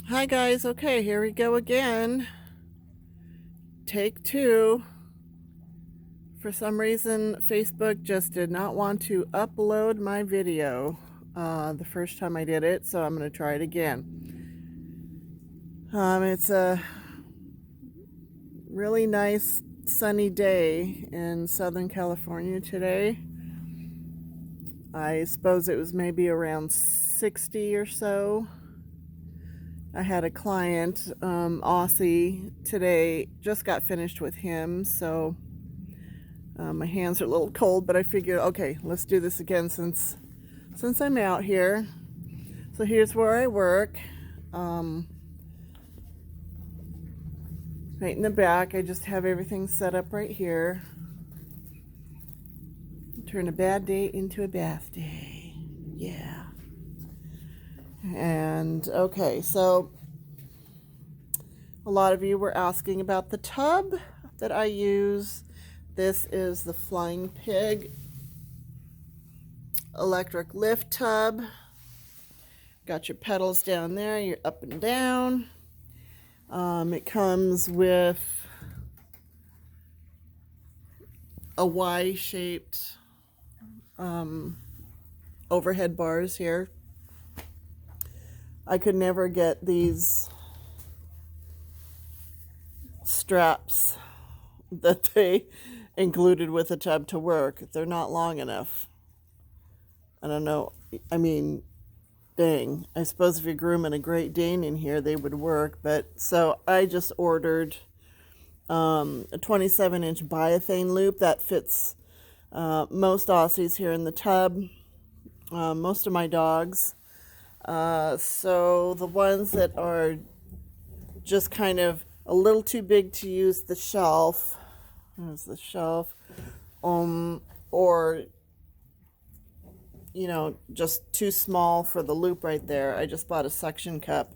Hi guys, okay, here we go again. Take two. For some reason, Facebook just did not want to upload my video the first time I did it, so I'm going to try it again. It's a really nice sunny day in Southern California today. I suppose it was maybe around 60 or so. I had a client, Aussie, today. Just got finished with him, so my hands are a little cold, but I figured, okay, let's do this again since I'm out here. So here's where I work. Right in the back, I just have everything set up right here. Turn a bad day into a bath day. Yeah. And okay, so a lot of you were asking about the tub that I use. This is the Flying Pig electric lift tub. Got your pedals down there, you're up and down. It comes with a Y-shaped overhead bars here. I could never get these straps that they included with the tub to work. They're not long enough. I don't know. I mean, dang. I suppose if you're grooming a Great Dane in here, they would work. But so I just ordered a 27-inch biothane loop that fits most Aussies here in the tub, most of my dogs. So the ones that are just kind of a little too big to use the shelf, there's the shelf, or just too small for the loop right there. I just bought a suction cup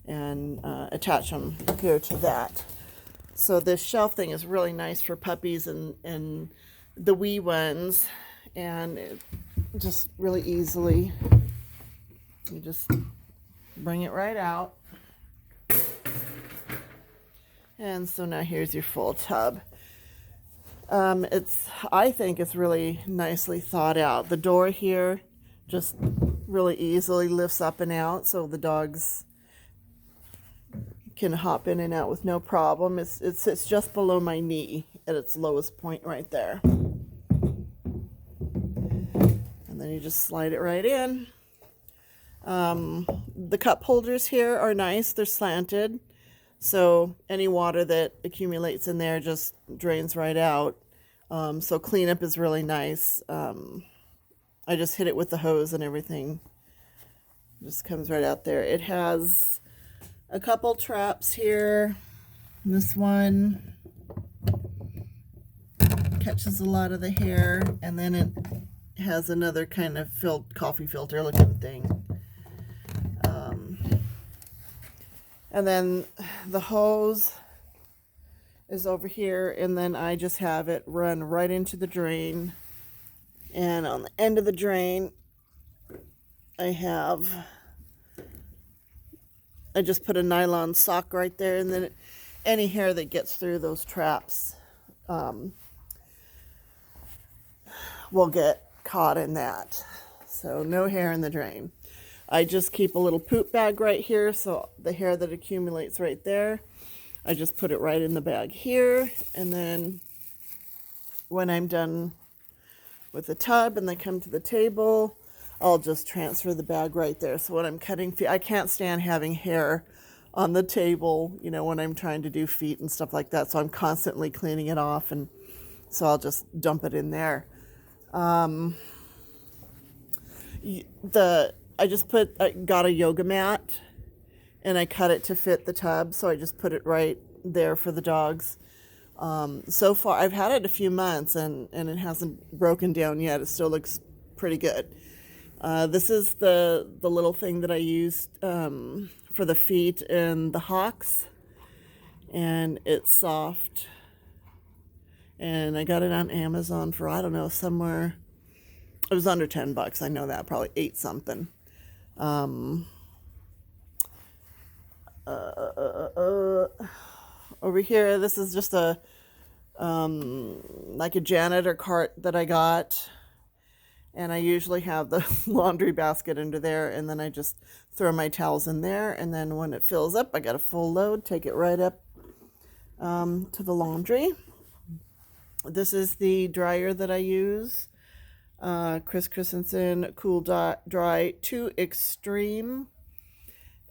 and attach them here to that. So this shelf thing is really nice for puppies and the wee ones, and it just really easily, you just bring it right out. And so now here's your full tub. I think it's really nicely thought out. The door here just really easily lifts up and out, so the dogs can hop in and out with no problem. It sits just below my knee at its lowest point right there. And then you just slide it right in. The cup holders here are nice. They're slanted, so any water that accumulates in there just drains right out. So cleanup is really nice. I just hit it with the hose and everything just comes right out there. It has a couple traps here. This one catches a lot of the hair, and then it has another kind of coffee filter looking thing. And then the hose is over here, and then I just have it run right into the drain. And on the end of the drain, I just put a nylon sock right there, and then any hair that gets through those traps will get caught in that. So no hair in the drain. I just keep a little poop bag right here, so the hair that accumulates right there, I just put it right in the bag here. And then when I'm done with the tub and they come to the table, I'll just transfer the bag right there. So when I'm cutting feet, I can't stand having hair on the table, when I'm trying to do feet and stuff like that. So I'm constantly cleaning it off, and so I'll just dump it in there. I got a yoga mat, and I cut it to fit the tub, so I just put it right there for the dogs. So far, I've had it a few months, and it hasn't broken down yet. It still looks pretty good. This is the little thing that I used for the feet and the hocks, and it's soft. And I got it on Amazon for, I don't know, somewhere, it was under $10. I know that, probably 8 something. Over here, this is just a like a janitor cart that I got, and I usually have the laundry basket under there, and then I just throw my towels in there, and then when it fills up, I got a full load, take it right up to the laundry. This is the dryer that I use, Chris Christensen Cool Dry 2 Extreme.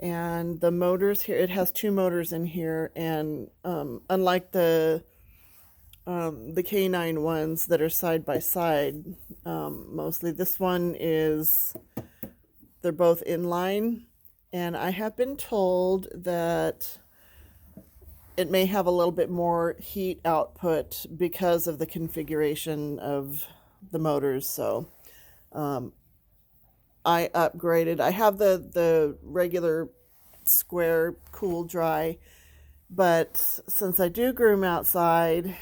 And the motors here, it has two motors in here, and unlike the canine ones that are side by side, mostly this one is, they're both inline, and I have been told that it may have a little bit more heat output because of the configuration of the motors. So I upgraded. I have the regular square cool dry, but since I do groom outside,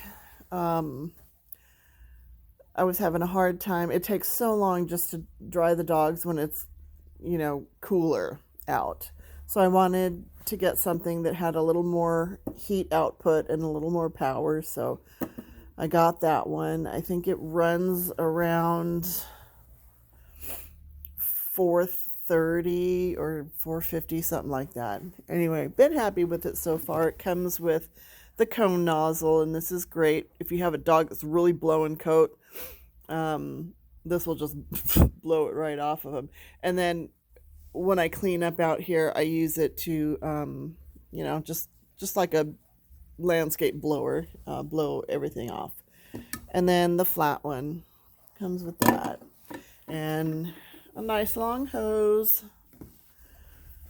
I was having a hard time. It takes so long just to dry the dogs when it's, cooler out. So I wanted to get something that had a little more heat output and a little more power. So I got that one. I think it runs around 430 or 450, something like that. Anyway, been happy with it so far. It comes with the cone nozzle, and this is great. If you have a dog that's really blowing coat, this will just blow it right off of them. And then when I clean up out here, I use it to, just like a landscape blower, blow everything off. And then the flat one comes with that. And a nice long hose.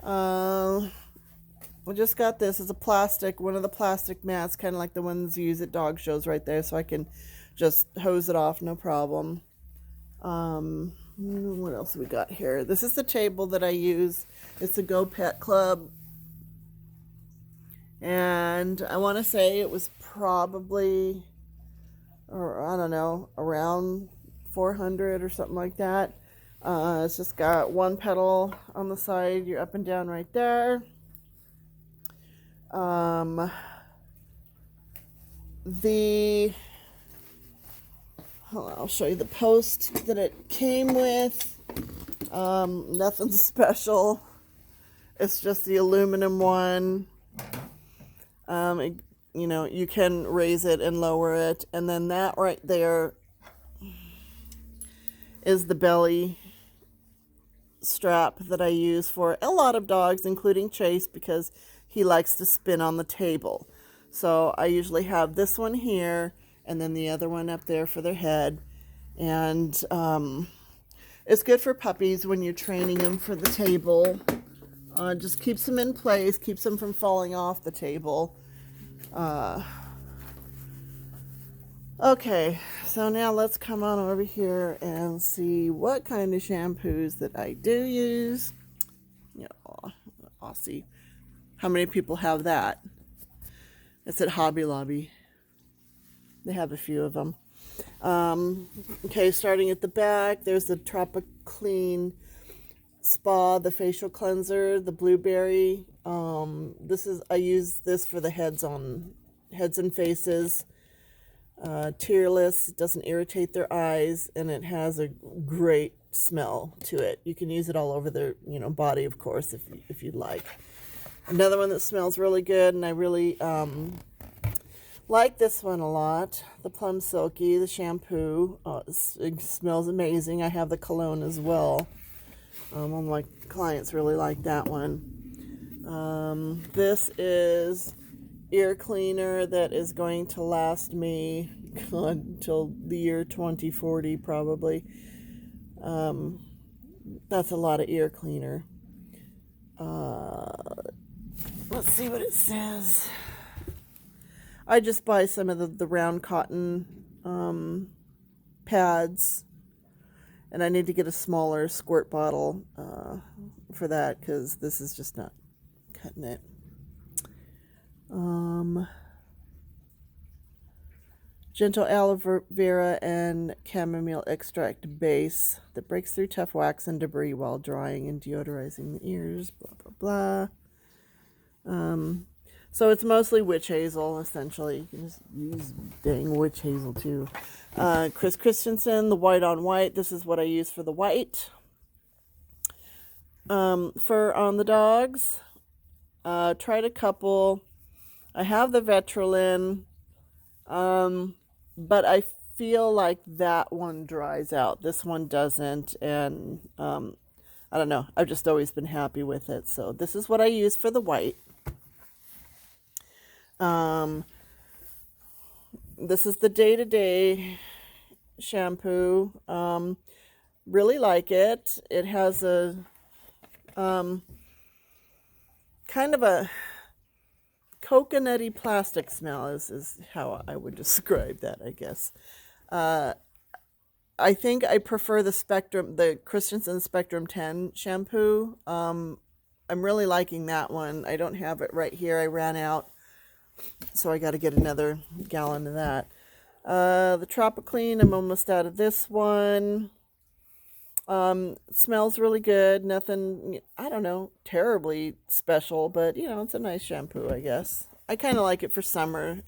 I just got this. It's a plastic, one of the plastic mats, kind of like the ones you use at dog shows right there, so I can just hose it off, no problem. What else we got here? This is the table that I use. It's a Go Pet Club. And I want to say it was probably, or I don't know, around 400 or something like that. It's just got one pedal on the side. You're up and down right there. I'll show you the post that it came with. Nothing special. It's just the aluminum one. You can raise it and lower it. And then that right there is the belly strap that I use for a lot of dogs, including Chase, because he likes to spin on the table. So I usually have this one here and then the other one up there for their head. And it's good for puppies when you're training them for the table. Just keeps them in place, keeps them from falling off the table. Okay, so now let's come on over here and see what kind of shampoos that I do use. Aussie. How many people have that? It's at Hobby Lobby. They have a few of them. Okay, starting at the back, there's the Tropiclean Spa, the facial cleanser, the blueberry. I use this for the heads and faces. Tearless, it doesn't irritate their eyes, and it has a great smell to it. You can use it all over their body, of course, if you'd like. Another one that smells really good, and I really like this one a lot, the Plum Silky, the shampoo. It smells amazing. I have the cologne as well. All my clients really like that one. This is ear cleaner that is going to last me until the year 2040 probably. That's a lot of ear cleaner. Let's see what it says. I just buy some of the round cotton pads, and I need to get a smaller squirt bottle for that because this is just not cutting it. Gentle aloe vera and chamomile extract base that breaks through tough wax and debris while drying and deodorizing the ears, blah, blah, blah. So it's mostly witch hazel, essentially. You can just use dang witch hazel too. Chris Christensen, the white on white. This is what I use for the white. Fur on the dogs. Tried a couple. I have the Vetrolin, but I feel like that one dries out. This one doesn't, and I don't know. I've just always been happy with it. So this is what I use for the white. This is the day-to-day shampoo. Really like it. It has a kind of a coconutty plastic smell is how I would describe that, I guess. I think I prefer the Christensen Spectrum 10 shampoo. I'm really liking that one. I don't have it right here. I ran out, so I got to get another gallon of that. The Tropiclean, I'm almost out of this one. It smells really good. Nothing, I don't know, terribly special, but it's a nice shampoo, I guess. I kind of like it for summer.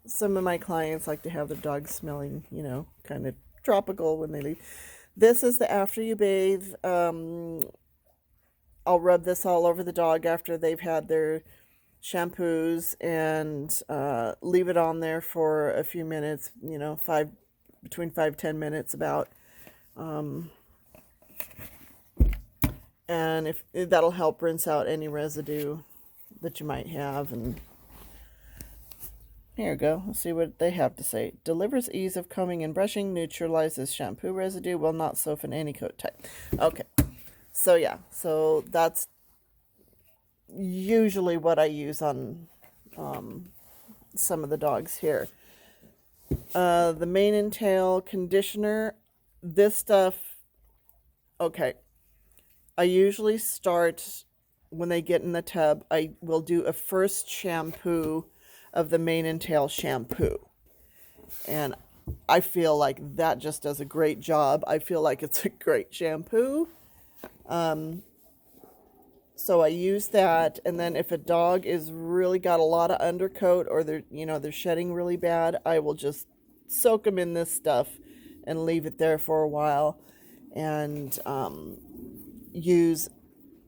Some of my clients like to have their dogs smelling, kind of tropical when they leave. This is the after you bathe. I'll rub this all over the dog after they've had their shampoos and leave it on there for a few minutes, between 5-10 minutes about. And if that'll help rinse out any residue that you might have. And here we go. Let's see what they have to say. Delivers ease of combing and brushing, neutralizes shampoo residue, will not soften any coat type. Okay, so yeah, so that's usually what I use on some of the dogs here. The mane and tail conditioner. This stuff, okay, I usually start when they get in the tub. I will do a first shampoo of the mane and tail shampoo, and I feel like that just does a great job. I feel like it's a great shampoo. So I use that, and then if a dog is really got a lot of undercoat or they're shedding really bad, I will just soak them in this stuff and leave it there for a while, and use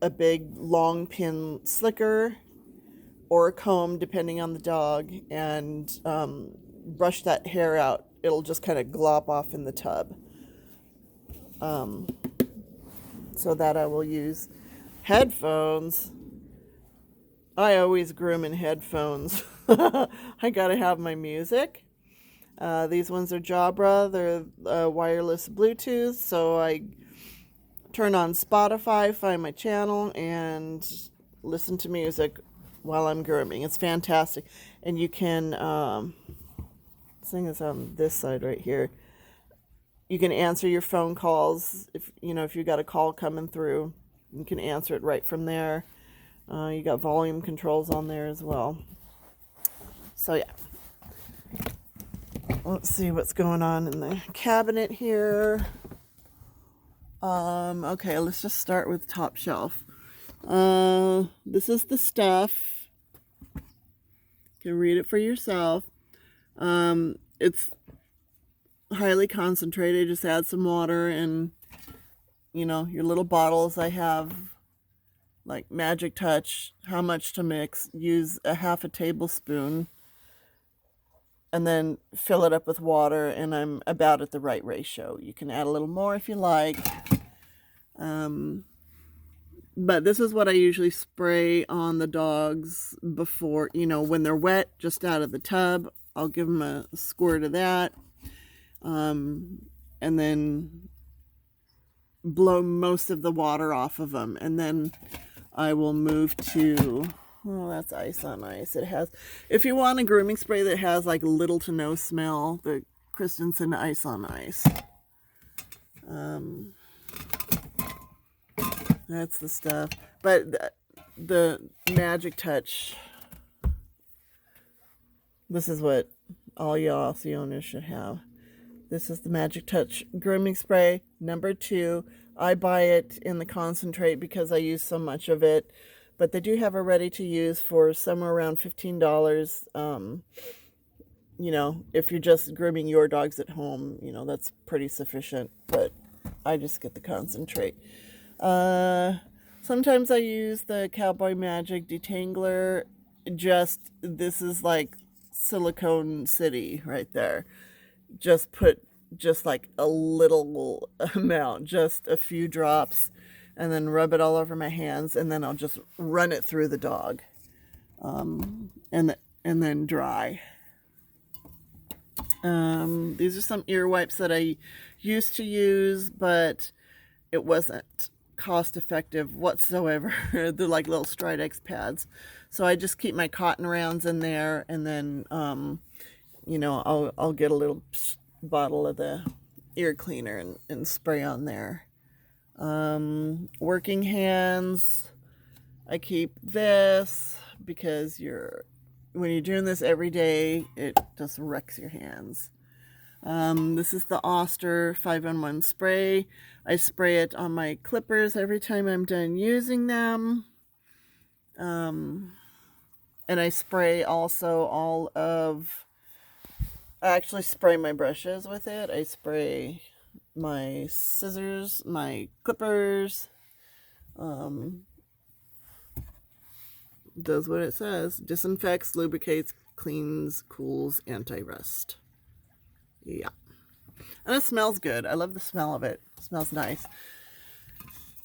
a big long pin slicker or a comb, depending on the dog, and brush that hair out. It'll just kind of glop off in the tub. So that I will use. Headphones. I always groom in headphones. I gotta have my music. These ones are Jabra. They're wireless Bluetooth. So I turn on Spotify, find my channel, and listen to music while I'm grooming. It's fantastic. And you can, this thing is on this side right here. You can answer your phone calls if you got a call coming through. You can answer it right from there. You got volume controls on there as well. So yeah. Let's see what's going on in the cabinet here. Okay, let's just start with top shelf. This is the stuff. You can read it for yourself. It's highly concentrated. Just add some water and your little bottles. I have like Magic Touch, how much to mix. Use a half a tablespoon and then fill it up with water, and I'm about at the right ratio. You can add a little more if you like. But this is what I usually spray on the dogs before, when they're wet, just out of the tub. I'll give them a squirt of that. And then blow most of the water off of them, and then I will move to, that's ice on ice. It has, if you want a grooming spray that has like little to no smell, the Christensen ice on ice. That's the stuff. But the Magic Touch, this is what all y'all Aussie owners should have. This is the Magic Touch grooming spray, number 2. I buy it in the concentrate because I use so much of it. But they do have a ready to use for somewhere around $15. If you're just grooming your dogs at home, that's pretty sufficient. But I just get the concentrate. Uh, Sometimes I use the Cowboy Magic Detangler. This is like Silicone City right there. Put just like a little amount, just a few drops, and then rub it all over my hands, and then I'll just run it through the dog, and then dry. These are some ear wipes that I used to use, but it wasn't cost effective whatsoever. They're like little Stridex pads. So I just keep my cotton rounds in there, and then I'll get a little bottle of the ear cleaner and spray on there. Working hands, I keep this because when you're doing this every day, it just wrecks your hands. This is the Oster 5-in-1 spray. I spray it on my clippers every time I'm done using them. And I spray also I actually spray my brushes with it. I spray my scissors, my clippers. Does what it says. Disinfects, lubricates, cleans, cools, anti-rust. Yeah. And it smells good. I love the smell of it. It smells nice.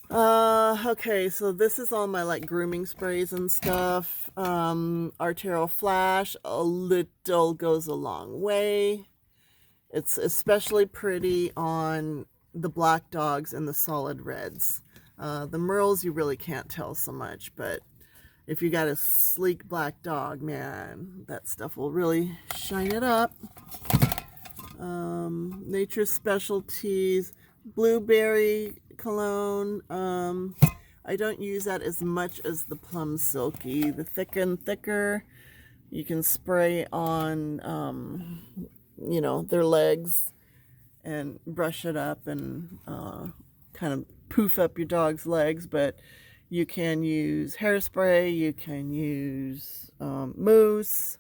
Okay, so this is all my like grooming sprays and stuff. Artero Flash, a little goes a long way. It's especially pretty on the black dogs and the solid reds. The Merles you really can't tell so much, but if you got a sleek black dog, man, that stuff will really shine it up. Nature's Specialties Blueberry Cologne. I don't use that as much as the Plum Silky. The thicker and thicker, you can spray on, their legs and brush it up and kind of poof up your dog's legs. But you can use hairspray, you can use mousse.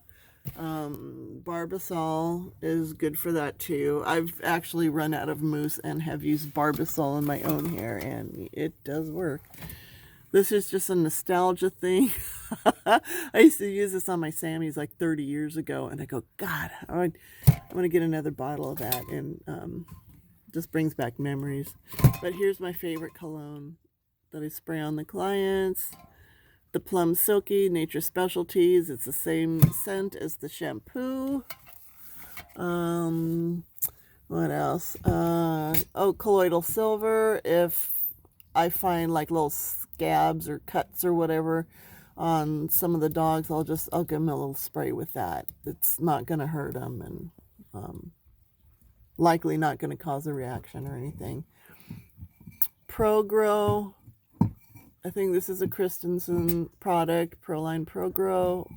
Barbasol is good for that too. I've actually run out of mousse and have used Barbasol in my own hair, and it does work. This is just a nostalgia thing. I used to use this on my Sammys like 30 years ago, and I go, God, I want to get another bottle of that, and just brings back memories. But here's my favorite cologne that I spray on the clients. The Plum Silky Nature Specialties. It's the same scent as the shampoo. What else? Colloidal Silver. If I find like little scabs or cuts or whatever on some of the dogs, I'll give them a little spray with that. It's not going to hurt them, and likely not going to cause a reaction or anything. ProGrow. I think this is a Christensen product, Proline ProGrow.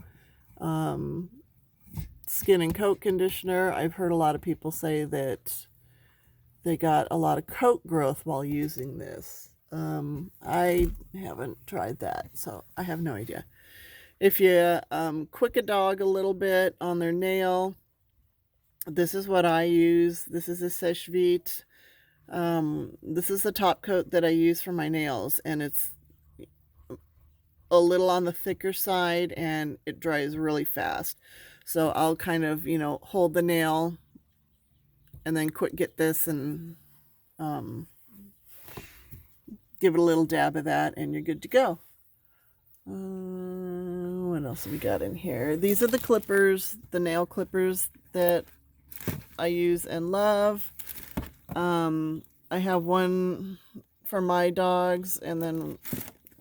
Skin and coat conditioner. I've heard a lot of people say that they got a lot of coat growth while using this. I haven't tried that, so I have no idea. If you quick a dog a little bit on their nail, this is what I use. This is a Seshvit. This is the top coat that I use for my nails, and it's a little on the thicker side, and it dries really fast. So I'll kind of, hold the nail and then get this and give it a little dab of that, and you're good to go. What else have we got in here? These are the clippers, the nail clippers that I use and love. I have one for my dogs and then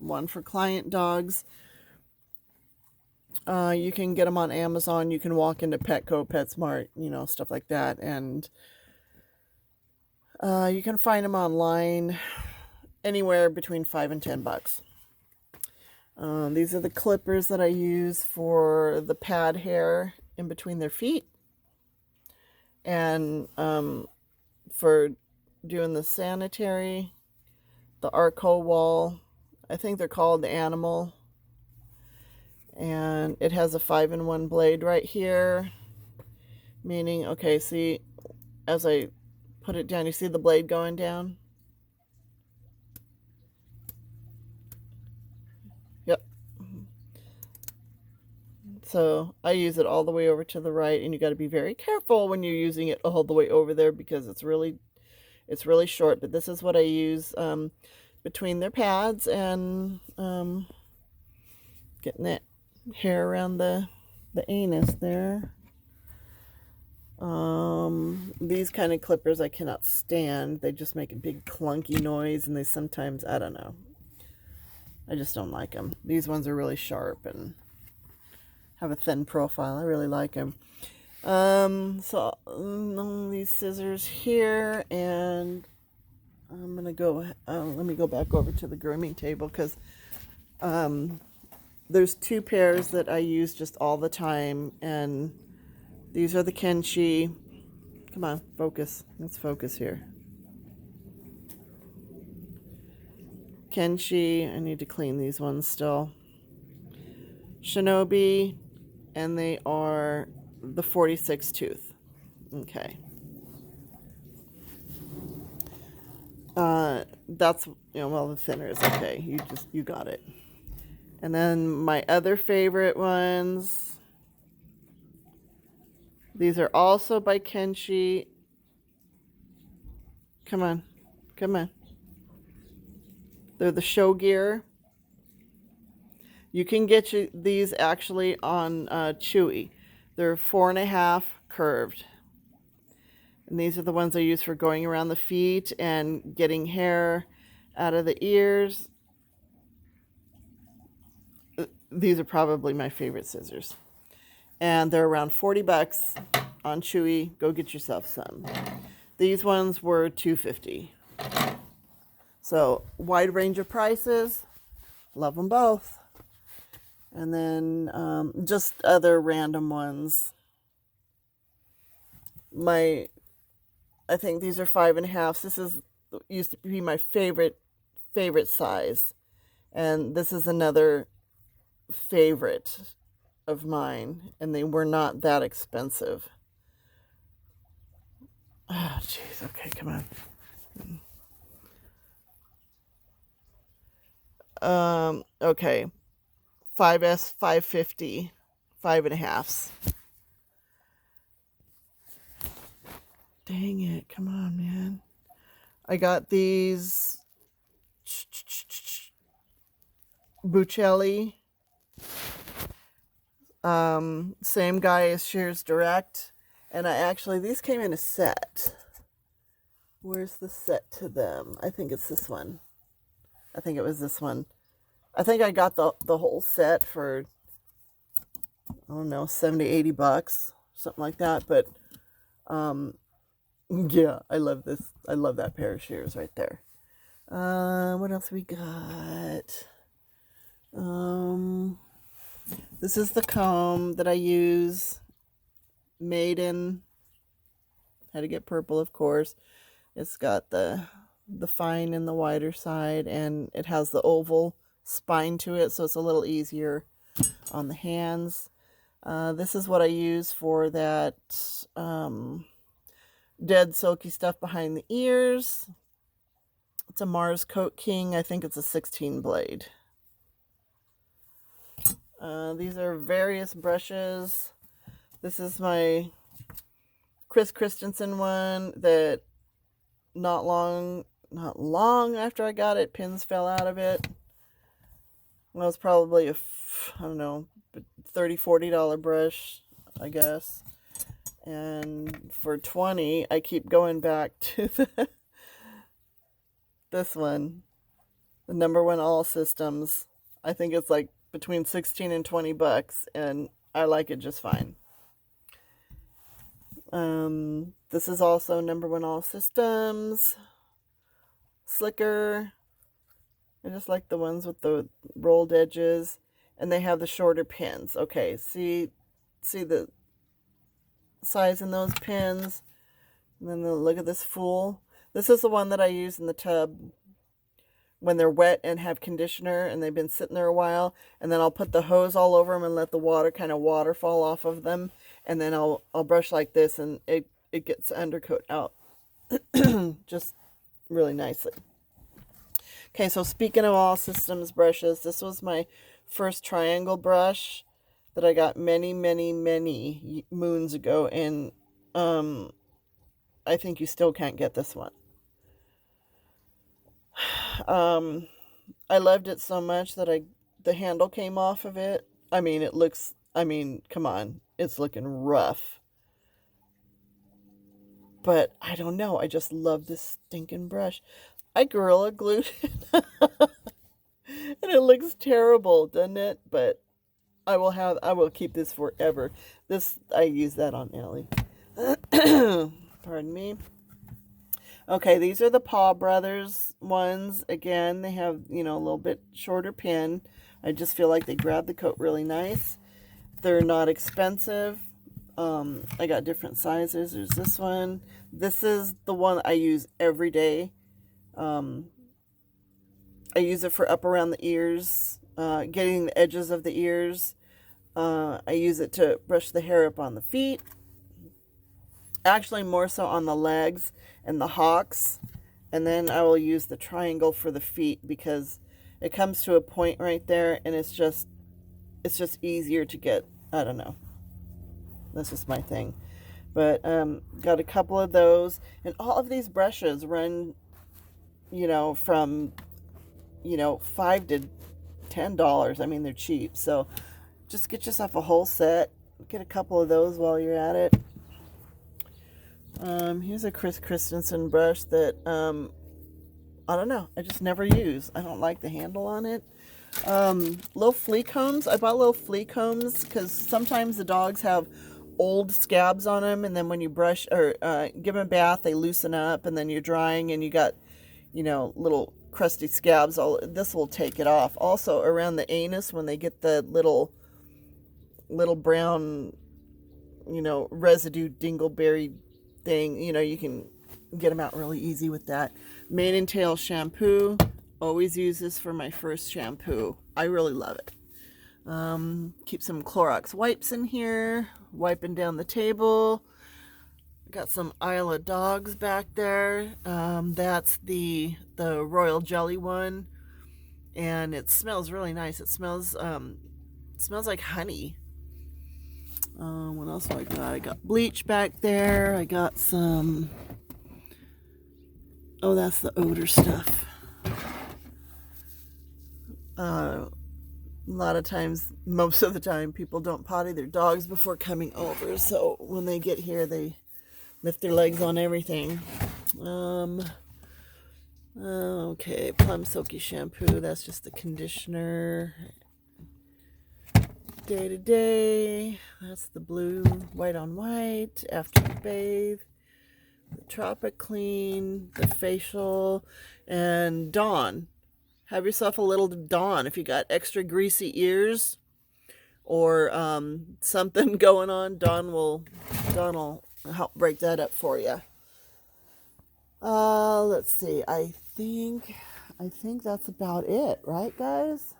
one for client dogs. You can get them on Amazon. You can walk into Petco, PetSmart, stuff like that. And you can find them online anywhere between $5 and $10. These are the clippers that I use for the pad hair in between their feet. And for doing the sanitary, the Arco wall. I think they're called the animal. And it has a 5-in-1 blade right here, meaning, okay, see, as I put it down, you see the blade going down? Yep. So I use it all the way over to the right, and you got to be very careful when you're using it all the way over there because it's really short. But this is what I use between their pads and getting that hair around the anus there. These kind of clippers I cannot stand. They just make a big clunky noise, and they sometimes, I don't know, I just don't like them. These ones are really sharp and have a thin profile. I really like them. So these scissors here, and I'm gonna go. Let me go back over to the grooming table because there's 2 pairs that I use just all the time, and these are the Kenshi. Come on, focus. Let's focus here. Kenshi. I need to clean these ones still. Shinobi, and they are the 46 tooth. Okay. That's, well, the thinner is okay. You got it. And then my other favorite ones, these are also by Kenshi. Come on. Come on. They're the Show Gear. You can get these actually on Chewy. They're 4.5 curved. And these are the ones I use for going around the feet and getting hair out of the ears. These are probably my favorite scissors. And they're around $40 on Chewy. Go get yourself some. These ones were $2.50. So, wide range of prices. Love them both. And then just other random ones. I think these are 5.5. This used to be my favorite size. And this is another favorite of mine. And they were not that expensive. Oh, jeez. Okay, come on. Okay. 5S, 550, 5.5s. Dang it. Come on, man. I got these Buccelli. Same guy as Shears Direct. And these came in a set. Where's the set to them? I think it's this one. I think it was this one. I think I got the whole set for, I don't know, $70, $80, something like that. But, yeah, I love this. I love that pair of shears right there. What else we got? This is the comb that I use. Maiden. Had to get purple, of course. It's got the fine and the wider side, and it has the oval spine to it, so it's a little easier on the hands. This is what I use for that dead silky stuff behind the ears. It's a Mars Coat King. I think it's a 16 blade. These are various brushes. This is my Chris Christensen one that not long after I got it, pins fell out of it. Well, it's probably I don't know, $30, $40 brush, I guess. And for $20, I keep going back to this one, the number one all systems. I think it's like between $16 and $20, and I like it just fine. This is also number one all systems. Slicker. I just like the ones with the rolled edges, and they have the shorter pins. Okay, see the size in those pins, and then look at this fool. This is the one that I use in the tub when they're wet and have conditioner and they've been sitting there a while, and then I'll put the hose all over them and let the water kind of waterfall off of them, and then I'll brush like this, and it gets the undercoat out just really nicely. Okay, so speaking of all systems brushes, this was my first triangle brush that I got many, many, many moons ago, and I think you still can't get this one. I loved it so much that the handle came off of it. I mean, come on, it's looking rough. But I don't know, I just love this stinking brush. I Gorilla Glued it. And it looks terrible, doesn't it? But I will keep this forever. I use that on Ellie. Pardon me. Okay, these are the Paw Brothers ones. Again, they have, a little bit shorter pin. I just feel like they grab the coat really nice. They're not expensive. I got different sizes. There's this one. This is the one I use every day. I use it for up around the ears, getting the edges of the ears. I use it to brush the hair up on the feet. Actually, more so on the legs and the hocks. And then I will use the triangle for the feet because it comes to a point right there, and it's just easier to get. I don't know. That's just my thing. But got a couple of those, and all of these brushes run, from $5 to $10. I mean, they're cheap, so just get yourself a whole set. Get a couple of those while you're at it. Here's a Chris Christensen brush that I don't know, I just never use. I don't like the handle on it. Little flea combs. I bought little flea combs because sometimes the dogs have old scabs on them, and then when you brush or give them a bath, they loosen up, and then you're drying and you got little crusty scabs. This will take it off. Also around the anus, when they get the little brown residue dingleberry thing, you can get them out really easy with that. Mane and Tail shampoo. Always use this for my first shampoo. I really love it. Keep some Clorox wipes in here, wiping down the table. Got some Isle of Dogs back there. That's the royal jelly one, and it smells really nice. It smells like honey. What else do I got? I got bleach back there. I got some. Oh, that's the odor stuff. A lot of times, most of the time, people don't potty their dogs before coming over. So when they get here, they lift their legs on everything. Okay, Plum Silky shampoo. That's just the conditioner. Day to Day. That's the blue, white on white. After you bathe. The Tropic Clean. The facial. And Dawn. Have yourself a little Dawn if you got extra greasy ears or something going on. Dawn will help break that up for you. Let's see. I think that's about it, right, guys?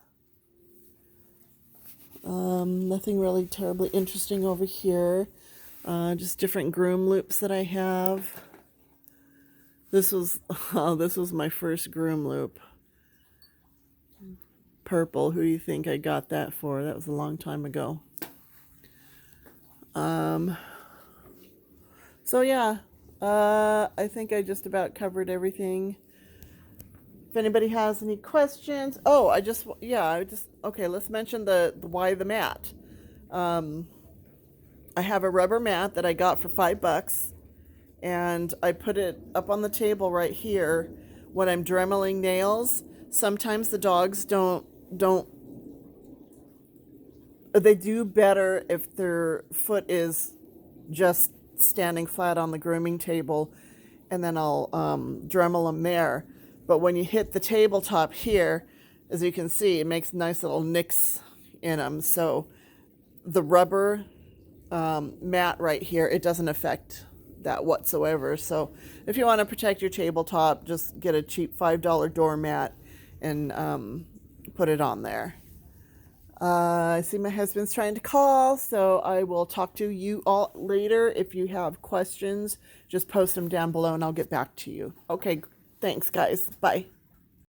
Nothing really terribly interesting over here. Just different groom loops that I have. This was my first groom loop. Purple. Who do you think I got that for? That was a long time ago. So yeah, I think I just about covered everything. If anybody has any questions, okay, let's mention the why the mat. I have a rubber mat that I got for $5, and I put it up on the table right here when I'm dremeling nails. Sometimes the dogs they do better if their foot is just standing flat on the grooming table, and then I'll Dremel them there. But when you hit the tabletop here, as you can see, it makes nice little nicks in them. So the rubber mat right here, it doesn't affect that whatsoever. So if you want to protect your tabletop, just get a cheap $5 doormat and put it on there. I see my husband's trying to call, so I will talk to you all later. If you have questions, just post them down below and I'll get back to you. Okay, thanks, guys. Bye.